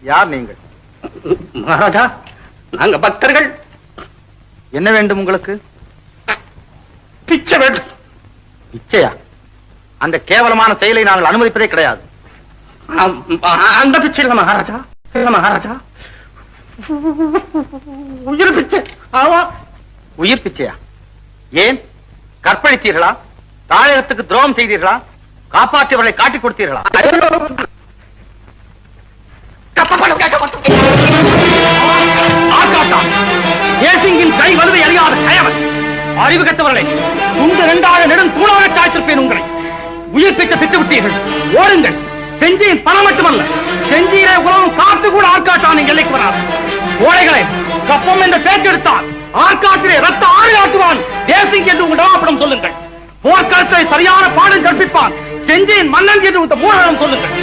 யார் நீங்கள்? மகாராஜா, நாங்க பக்தர்கள். என்ன வேண்டும் உங்களுக்கு? பிச்சை வேண்டும். பிச்சையா? அந்த கேவலமான செயலை நாங்கள் அனுமதிப்பதே கிடையாது. அந்த பிச்சை இல்ல மகாராஜா, இல்ல மகாராஜா, உயிர் பிச்சை. ஆமா. உயிர் பிச்சையா? ஏன்? கற்பழித்தீர்களா? தாயகத்துக்கு துரோகம் செய்தீர்களா? காப்பாற்றியவர்களை காட்டிக் கொடுத்தீர்களா? தேசிங்கின் கை வலுவை அறியாத கயவன், அறிவு கட்டவர்களை துண்டு இரண்டாக நெடும் தூளாக சாய்த்திருப்பேன் உங்களை. உயிர் பிச்சை பெற்று விட்டீர்கள், ஓடுங்கள். செஞ்சியின் பணம் மட்டுமல்ல, செஞ்சியிலே உலகம் காத்து கூட ஆர்க்காட்டான் எல்லைக்கு வராது. கோழைகளை கப்பம் என்ற பேச்செடுத்தால் ஆர்க்காட்டிலே ரத்த ஆறு காட்டுவான் தேசிங் என்று உங்கள் டவாப்படம் சொல்லுங்கள். போர்க்களத்தை சரியான பாடம் கற்பிப்பான் செஞ்சியின் மன்னன் என்று உங்கள் மூலம் சொல்லுங்கள்.